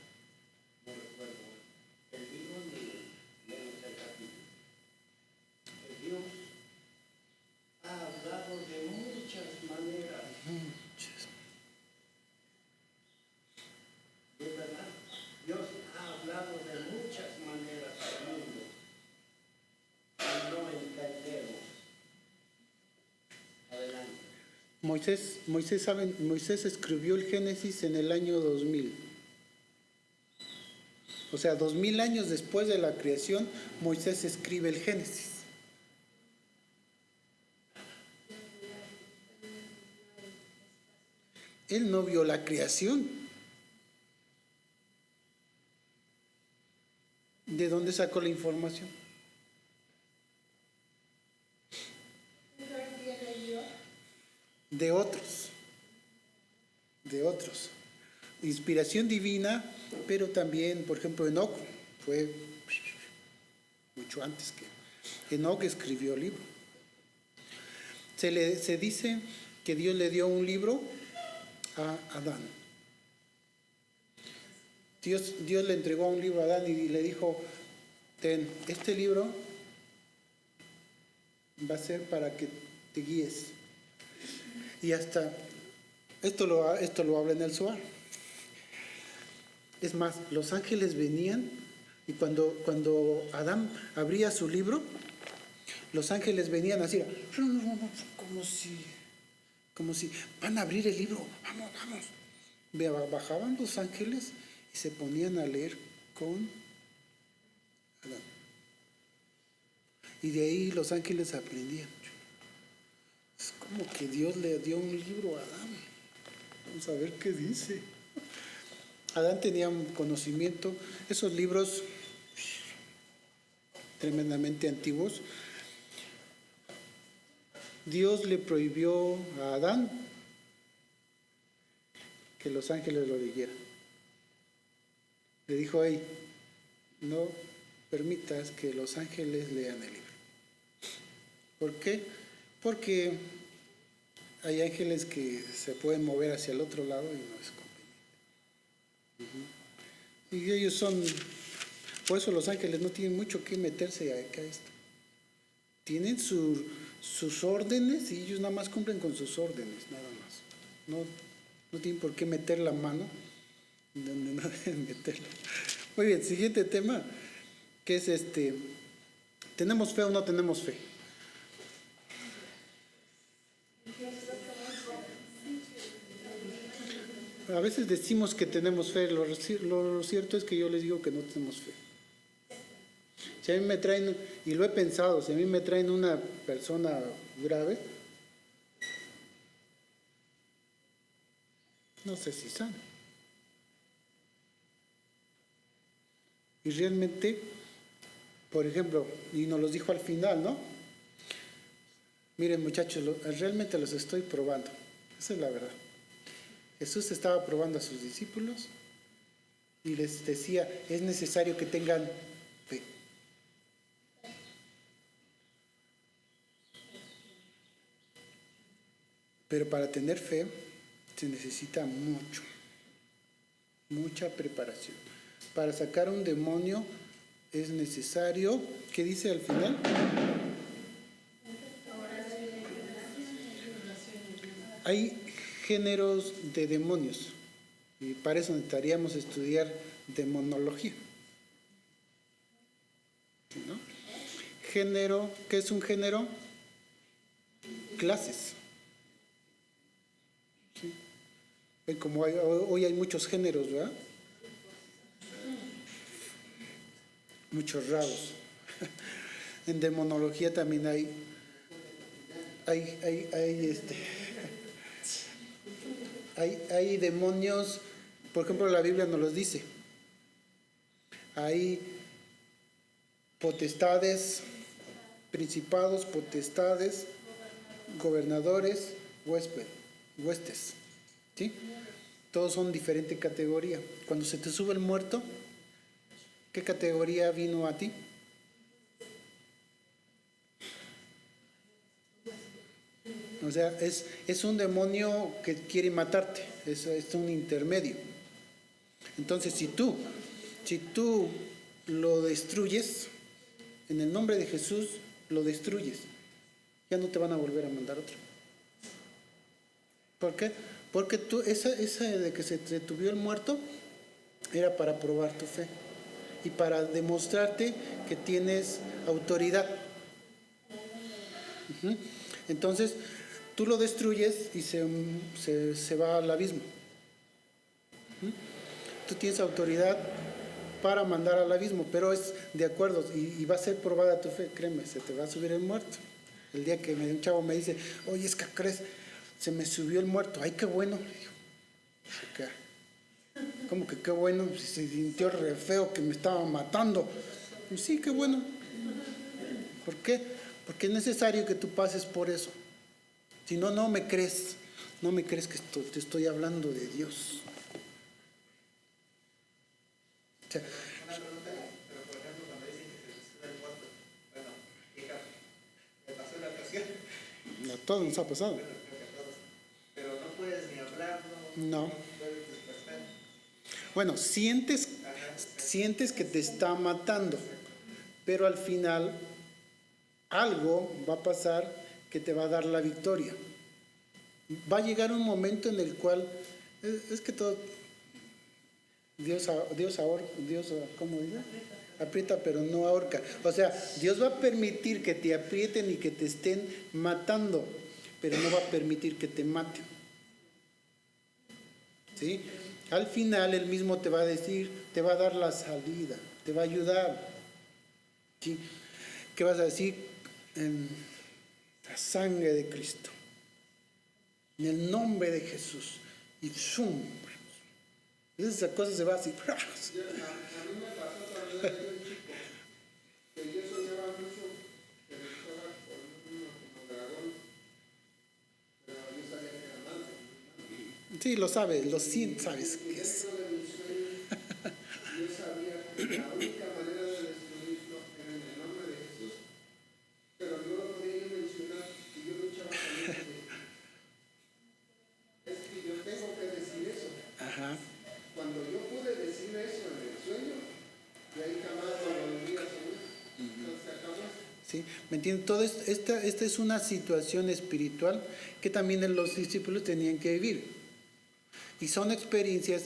Moisés escribió el Génesis en el año 2000. O sea, 2000 años después de la creación, Moisés escribe el Génesis. Él no vio la creación. ¿De dónde sacó la información? De otros. Inspiración divina, pero también, por ejemplo, Enoc fue mucho antes que Enoc escribió el libro. Se dice que Dios le dio un libro a Adán. Dios le entregó un libro a Adán y le dijo: ten, este libro va a ser para que te guíes. Y hasta esto lo habla en el Zohar. Es más, los ángeles venían y cuando Adán abría su libro, los ángeles venían así, como si van a abrir el libro, vamos. Bajaban los ángeles y se ponían a leer con Adán. Y de ahí los ángeles aprendían. Es como que Dios le dio un libro a Adán. Vamos a ver qué dice. Adán tenía un conocimiento. Esos libros tremendamente antiguos, Dios le prohibió a Adán que los ángeles lo leyeran. Le dijo: hey, no permitas que los ángeles lean el libro. ¿Por qué? Porque hay ángeles que se pueden mover hacia el otro lado y no es conveniente. Y ellos son, por eso los ángeles no tienen mucho que meterse acá a esto. Tienen sus órdenes y ellos nada más cumplen con sus órdenes, nada más. No tienen por qué meter la mano donde no deben meterla. Muy bien, siguiente tema, que es ¿tenemos fe o no tenemos fe? A veces decimos que tenemos fe, lo cierto es que yo les digo que no tenemos fe. Si a mí me traen, y lo he pensado, si a mí me traen una persona grave, no sé si sana. Y realmente, por ejemplo, y nos los dijo al final, ¿no? Miren, muchachos, realmente los estoy probando. Esa es la verdad. Jesús estaba probando a sus discípulos y les decía: es necesario que tengan fe. Pero para tener fe se necesita mucha preparación. Para sacar un demonio es necesario, ¿qué dice al final? Hay géneros de demonios y para eso necesitaríamos estudiar demonología, ¿no? Género, ¿qué es un género? Clases. ¿Sí? Como hoy hay muchos géneros, ¿verdad? Muchos rasgos. En demonología también hay demonios, por ejemplo, la Biblia nos los dice. Hay potestades, principados, potestades, gobernadores, huestes. ¿Sí? Todos son diferente categoría. Cuando se te sube el muerto, ¿qué categoría vino a ti? O sea, es un demonio que quiere matarte, es un intermedio. Entonces, si tú lo destruyes, en el nombre de Jesús lo destruyes, ya no te van a volver a mandar otro. ¿Por qué? Porque tú, esa de que se te subió el muerto, era para probar tu fe y para demostrarte que tienes autoridad. Entonces, tú lo destruyes y se va al abismo. Tú tienes autoridad para mandar al abismo, pero es de acuerdo y va a ser probada tu fe, créeme, se te va a subir el muerto. El día que un chavo me dice, oye, es que crees, se me subió el muerto, ay, qué bueno. Le digo, ¿qué? ¿Cómo que qué bueno? Si se sintió re feo que me estaba matando. Y sí, qué bueno. ¿Por qué? Porque es necesario que tú pases por eso. Si no, no me crees. No me crees que te estoy hablando de Dios. O sea, Una pregunta, pero por ejemplo, cuando dicen que se les sube el muerto, bueno, hija, me pasó una ocasión, a todos nos ha pasado. bueno, creo que a todos, pero no puedes ni hablar, No. no puedes despertar. Bueno, sientes que te está matando, pero al final algo va a pasar que te va a dar la victoria. Va a llegar un momento en el cual, es que todo, Dios, ¿cómo dice? Aprieta pero no ahorca. O sea, Dios va a permitir que te aprieten y que te estén matando, pero no va a permitir que te maten. ¿Sí? Al final Él mismo te va a decir, te va a dar la salida, te va a ayudar. ¿Sí? ¿Qué vas a decir? En la sangre de Cristo, en el nombre de Jesús. Y ¡zum! Esa cosa se va así. A mí me pasó cuando era yo chico, que yo soñaba mucho que me estaba con uno como dragón, pero yo sabía que era malo. Sí, lo sabes, lo sientes, sabes qué es. Dentro de mis sueños, yo sabía que la única manera de destruirlo era en el nombre de Jesús, pero no lo podía yo mencionar y yo luchaba con eso. Es que yo tengo que decir eso. Ajá. Cuando yo pude decir eso en el sueño, de ahí jamás lo volví a soñar. Entonces se acabó. ¿Sí? ¿Me entiendes? Todo esta es una situación espiritual que también los discípulos tenían que vivir. Y son experiencias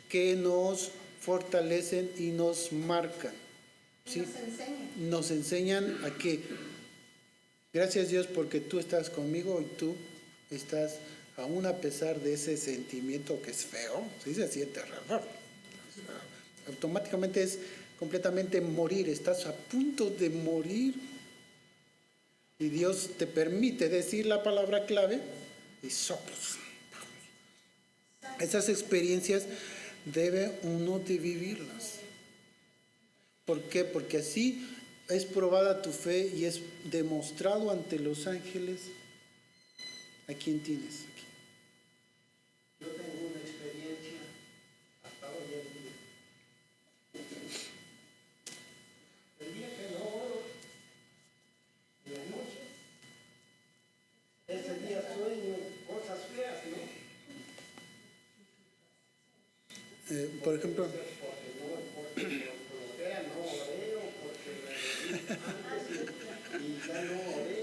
que nos fortalecen y nos marcan. ¿Sí? Nos enseña. Nos enseñan a que, gracias Dios porque tú estás conmigo y tú estás, aún a pesar de ese sentimiento que es feo, sí se siente raro. Automáticamente es completamente morir, estás a punto de morir y Dios te permite decir la palabra clave y soplos. Esas experiencias debe uno de vivirlas. ¿Por qué? Porque así es probada tu fe y es demostrado ante los ángeles a quién tienes aquí. Yo tengo una experiencia hasta hoy en día. El día que no oro, en la noche, ese día sueño cosas feas, ¿no? Por ejemplo, Porque por fea no oré o porque me reí antes y ya no oré.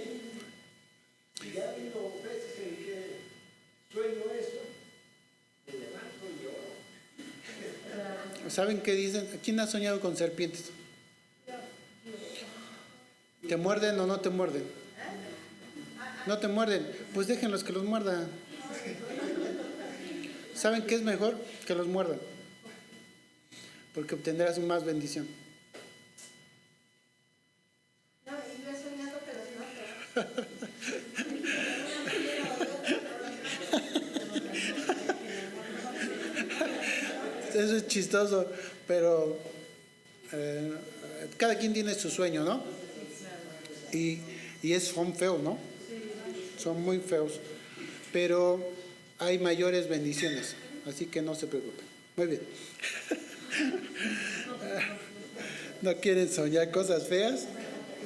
Y ya ha habido veces en que sueño eso, me levanto y oro. ¿saben qué dicen? ¿Quién ha soñado con serpientes? ¿Te muerden o no te muerden? No te muerden, pues déjenlos que los muerdan. ¿Saben qué es mejor? Que los muerdan, porque obtendrás más bendición. No, y yo he soñado que los mato. Eso es chistoso, pero cada quien tiene su sueño, ¿no? Y son feos, ¿no? Son muy feos, pero hay mayores bendiciones, así que no se preocupen. Muy bien. ¿No quieren soñar cosas feas?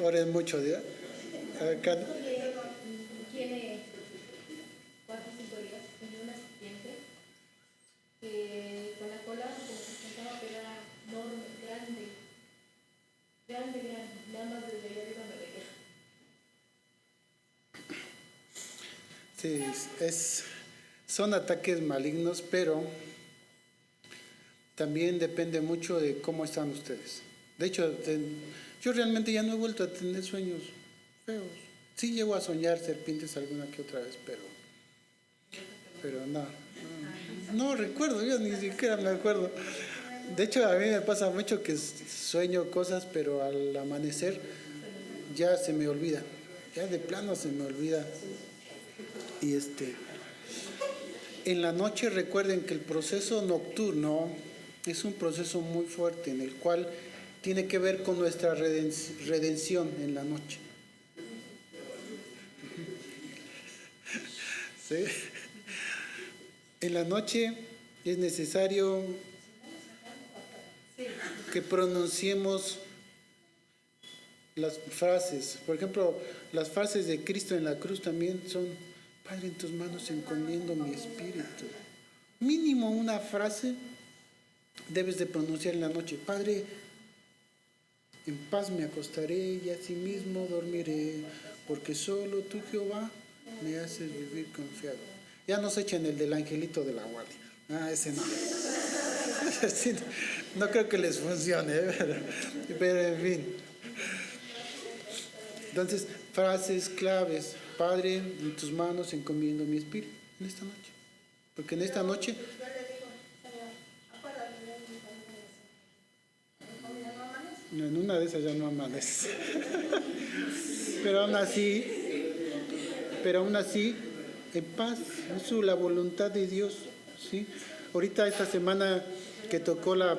Oren mucho, ¿ya? Acá. Tiene 4 o 5 días, tenía una serpiente que con la cola como que se sentaba, pero era enorme, grande, nada más desde ahí arriba me veía. Sí, son ataques malignos, pero también depende mucho de cómo están ustedes. De hecho, yo realmente ya no he vuelto a tener sueños feos. Sí llego a soñar serpientes alguna que otra vez, pero pero no recuerdo, yo ni siquiera me acuerdo. De hecho, a mí me pasa mucho que sueño cosas, pero al amanecer ya se me olvida, ya de plano se me olvida. Y en la noche recuerden que el proceso nocturno es un proceso muy fuerte en el cual tiene que ver con nuestra redención en la noche. ¿Sí? En la noche es necesario que pronunciemos las frases. Por ejemplo, las frases de Cristo en la cruz también son: Padre, en tus manos encomiendo mi espíritu. Mínimo una frase debes de pronunciar en la noche. Padre, en paz me acostaré y asimismo dormiré, porque solo tú, Jehová, me haces vivir confiado. Ya no se echen el del angelito de la guardia. Ese no. Ese no creo que les funcione, pero en fin. Entonces, frases claves. Padre, en tus manos encomiendo mi espíritu en esta noche. Porque en esta noche, Yo le digo, Señor, acuérdate de mí cuando me no amanece. en una de esas ya no amaneces. Pero aún así, en paz, es la voluntad de Dios, ¿sí? Ahorita esta semana que tocó la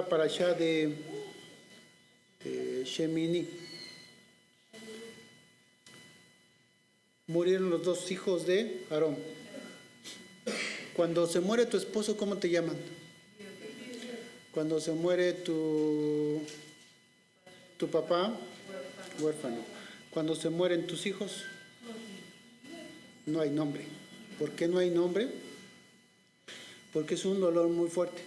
parashá de Shemini, murieron los dos hijos de Aarón. Cuando se muere tu esposo, ¿cómo te llaman? Cuando se muere tu papá, huérfano. Cuando se mueren tus hijos, no hay nombre. ¿Por qué no hay nombre? Porque es un dolor muy fuerte.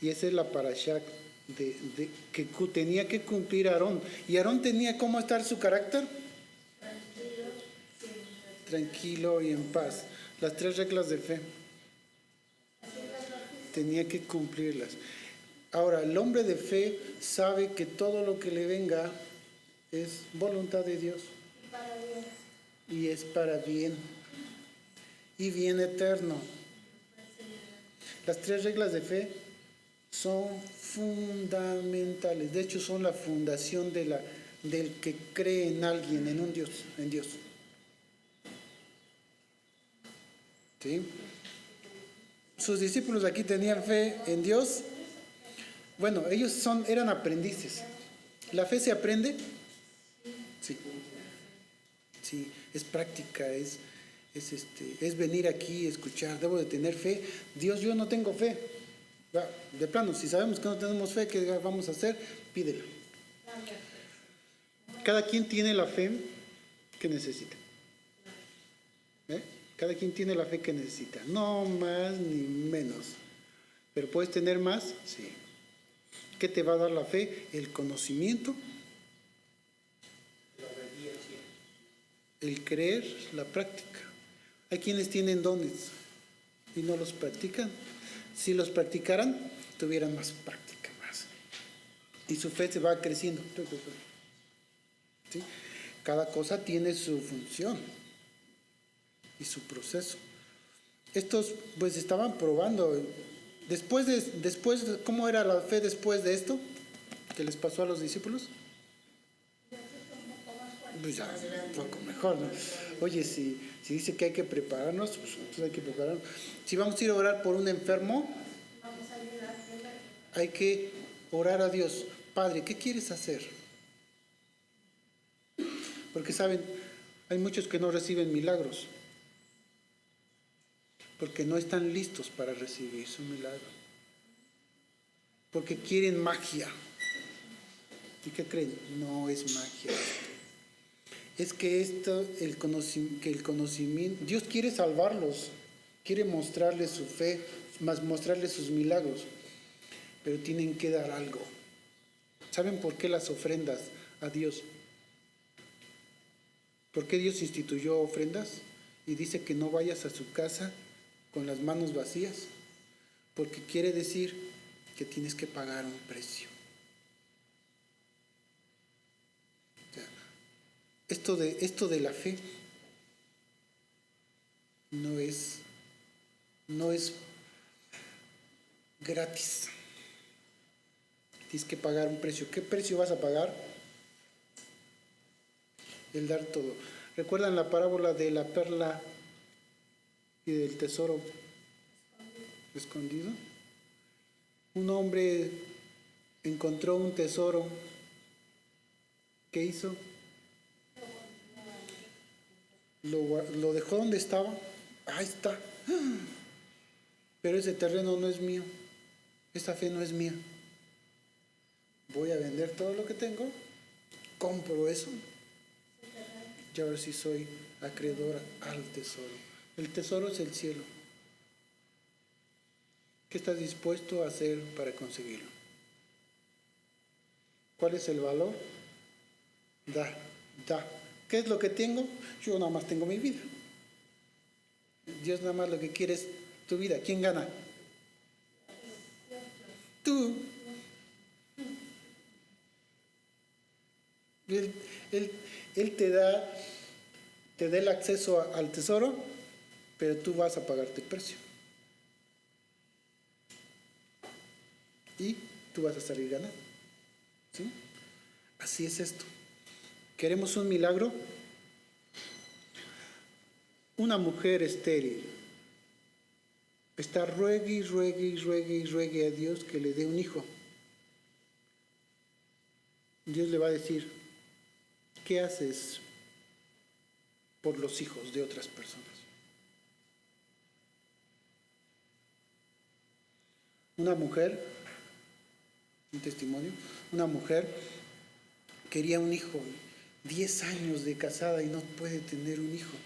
Y esa es la parashá que tenía que cumplir Aarón. ¿Y Aarón tenía cómo estar su carácter? Tranquilo y en paz. Las 3 reglas de fe. Tenía que cumplirlas. Ahora, el hombre de fe sabe que todo lo que le venga es voluntad de Dios. Y es para bien. Y bien eterno. Las 3 reglas de fe son fundamentales. De hecho, son la fundación del que cree en alguien, en Dios. ¿Sí? Sus discípulos aquí tenían fe en Dios. Bueno, ellos eran aprendices. ¿La fe se aprende? Sí. Sí, es práctica, es venir aquí, escuchar. Debo de tener fe. Dios, yo no tengo fe. De plano, si sabemos que no tenemos fe, ¿qué vamos a hacer? Pídela. Cada quien tiene la fe que necesita. Cada quien tiene la fe que necesita. No más ni menos. ¿Pero puedes tener más? Sí. ¿Qué te va a dar la fe? El conocimiento, el creer, la práctica. Hay quienes tienen dones y no los practican. Si los practicaran, tuvieran más práctica, más. Y su fe se va creciendo. ¿Sí? Cada cosa tiene su función y su proceso. Estos pues estaban probando. Después, ¿cómo era la fe después de esto que les pasó a los discípulos? Pues ya, un poco mejor, ¿no? Oye, si dice que hay que prepararnos, pues entonces hay que prepararnos. Si vamos a ir a orar por un enfermo, hay que orar a Dios. Padre, ¿qué quieres hacer? Porque saben, hay muchos que no reciben milagros, porque no están listos para recibir su milagro, porque quieren magia. ¿Y qué creen? No es magia. Es que el conocimiento, Dios quiere salvarlos, quiere mostrarles su fe, más mostrarles sus milagros, pero tienen que dar algo. ¿Saben por qué las ofrendas a Dios? ¿Por qué Dios instituyó ofrendas? Y dice que no vayas a su casa con las manos vacías, porque quiere decir que tienes que pagar un precio. Esto de la fe no es gratis. Tienes que pagar un precio. ¿Qué precio vas a pagar? El dar todo. ¿Recuerdan la parábola de la perla y del tesoro escondido? Un hombre encontró un tesoro. ¿Qué hizo? Lo dejó donde estaba. Ahí está. Pero ese terreno no es mío. Esta fe no es mía. Voy a vender todo lo que tengo. Compro eso. Y ahora sí soy acreedor al tesoro. El tesoro es el cielo. ¿Qué estás dispuesto a hacer para conseguirlo? ¿Cuál es el valor? Da. ¿Qué es lo que tengo? Yo nada más tengo mi vida. Dios nada más lo que quiere es tu vida. ¿Quién gana? Tú. Él te da el acceso al tesoro, pero tú vas a pagarte el precio. Y tú vas a salir ganando. ¿Sí? Así es esto. ¿Queremos un milagro? Una mujer estéril está ruegue a Dios que le dé un hijo. Dios le va a decir, ¿qué haces por los hijos de otras personas? Una mujer, un testimonio, una mujer quería un hijo, 10 años de casada y no puede tener un hijo.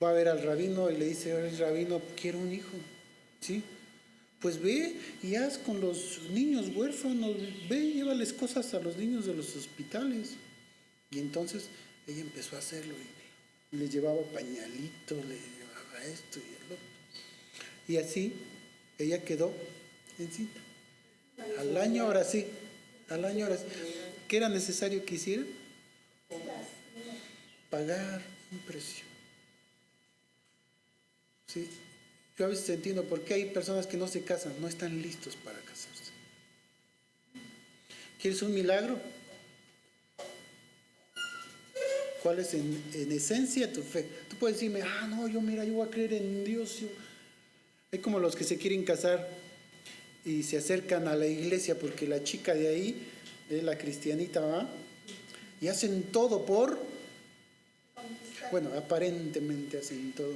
Va a ver al rabino y le dice, oye, rabino, quiero un hijo. ¿Sí? Pues ve y haz con los niños huérfanos, ve y llévales cosas a los niños de los hospitales. Y entonces ella empezó a hacerlo y les llevaba pañalitos, le llevaba esto y el otro. Y así ella quedó encinta. Al año ahora sí. ¿Qué era necesario que hiciera? Pagar un precio. ¿Sí? Yo a veces entiendo por qué hay personas que no se casan, no están listos para casarse. ¿Quieres un milagro? ¿Cuál es en esencia tu fe? Tú puedes decirme, no, yo voy a creer en Dios. Hay como los que se quieren casar y se acercan a la iglesia porque la chica de ahí, la cristianita, ¿va? Y hacen todo aparentemente hacen todo,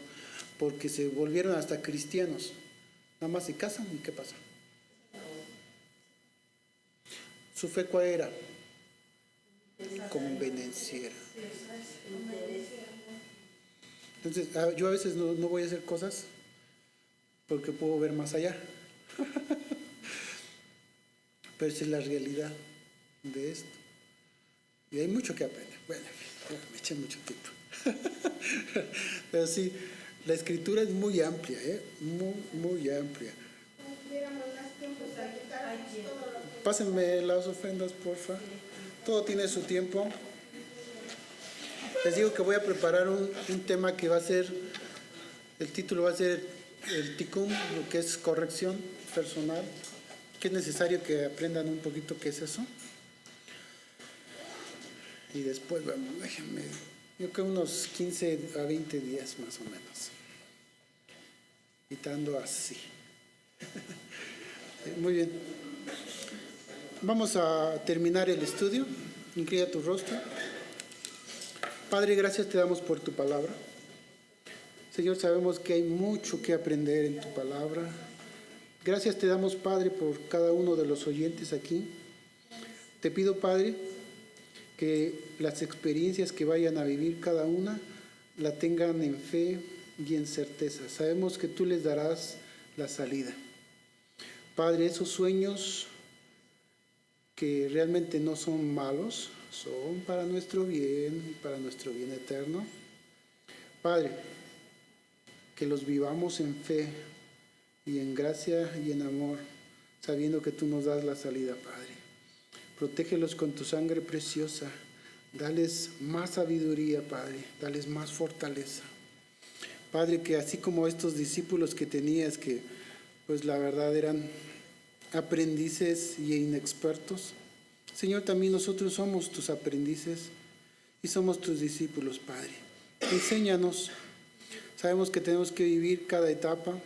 porque se volvieron hasta cristianos. Nada más se casan y ¿qué pasa? ¿Su fe cuál era? Convenenciera. Entonces, yo a veces no voy a hacer cosas porque puedo ver más allá. Pero esa es la realidad de esto. Y hay mucho que aprender. Bueno, me eché mucho tiempo. Pero sí, la escritura es muy amplia, muy amplia. Pásenme las ofrendas, porfa. Todo tiene su tiempo. Les digo que voy a preparar un tema que va a ser, el título va a ser el tikkun, lo que es corrección personal, que es necesario que aprendan un poquito qué es eso. Y después, déjenme, yo creo unos 15 a 20 días más o menos. Quitando así. Muy bien. Vamos a terminar el estudio. Inclina tu rostro. Padre, gracias te damos por tu palabra. Señor, sabemos que hay mucho que aprender en tu palabra. Gracias te damos, Padre, por cada uno de los oyentes aquí. Te pido, Padre, que las experiencias que vayan a vivir cada una la tengan en fe y en certeza. Sabemos que tú les darás la salida. Padre, esos sueños que realmente no son malos, son para nuestro bien, para nuestro bien eterno. Padre, que los vivamos en fe y en gracia y en amor, sabiendo que tú nos das la salida, Padre. Protégelos con tu sangre preciosa. Dales más sabiduría, Padre. Dales más fortaleza. Padre, que así como estos discípulos que tenías, que pues la verdad eran aprendices y inexpertos, Señor, también nosotros somos tus aprendices y somos tus discípulos, Padre. Enséñanos. Sabemos que tenemos que vivir cada etapa,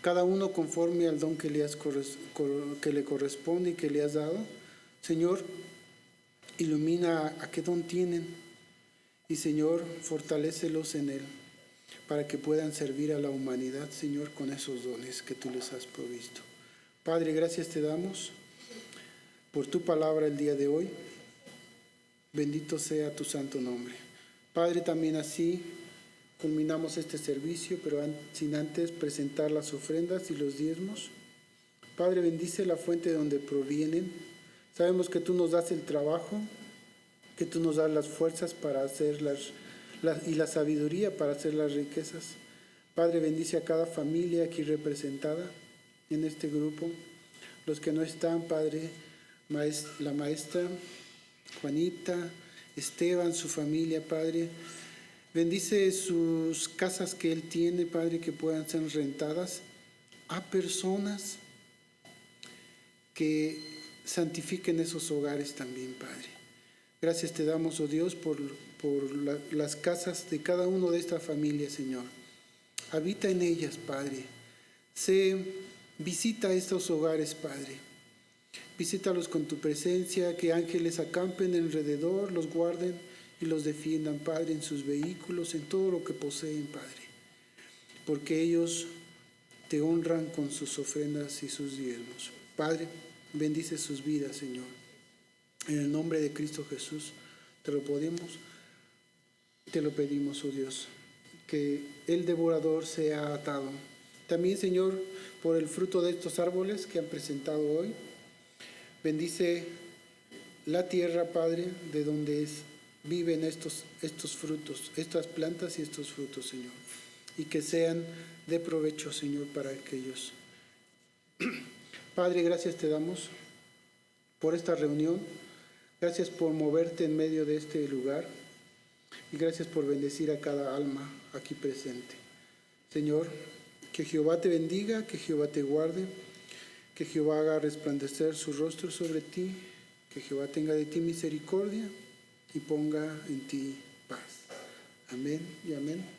cada uno conforme al don que le corresponde y que le has dado. Señor, ilumina a qué don tienen y, Señor, fortalécelos en él para que puedan servir a la humanidad, Señor, con esos dones que tú les has provisto. Padre, gracias te damos por tu palabra el día de hoy. Bendito sea tu santo nombre. Padre, también así culminamos este servicio, pero sin antes presentar las ofrendas y los diezmos. Padre, bendice la fuente de donde provienen. Sabemos que tú nos das el trabajo, que tú nos das las fuerzas para hacer y la sabiduría para hacer las riquezas. Padre, bendice a cada familia aquí representada en este grupo. Los que no están, Padre, la maestra Juanita, Esteban, su familia, Padre. Bendice sus casas que él tiene, Padre, que puedan ser rentadas a personas que santifiquen esos hogares también, Padre. Gracias te damos, oh Dios, por las casas de cada uno de esta familia, Señor. Habita en ellas, Padre. Visita estos hogares, Padre. Visítalos con tu presencia, que ángeles acampen alrededor, los guarden y los defiendan, Padre, en sus vehículos, en todo lo que poseen, Padre. Porque ellos te honran con sus ofrendas y sus diezmos. Padre, bendice sus vidas, Señor. En el nombre de Cristo Jesús te lo pedimos, oh Dios, que el devorador sea atado. También, Señor, por el fruto de estos árboles que han presentado hoy, bendice la tierra, Padre, de donde viven estos frutos, estas plantas y estos frutos, Señor, y que sean de provecho, Señor, para aquellos. Padre, gracias te damos por esta reunión. Gracias por moverte en medio de este lugar y gracias por bendecir a cada alma aquí presente. Señor, que Jehová te bendiga, que Jehová te guarde, que Jehová haga resplandecer su rostro sobre ti, que Jehová tenga de ti misericordia y ponga en ti paz. Amén y amén.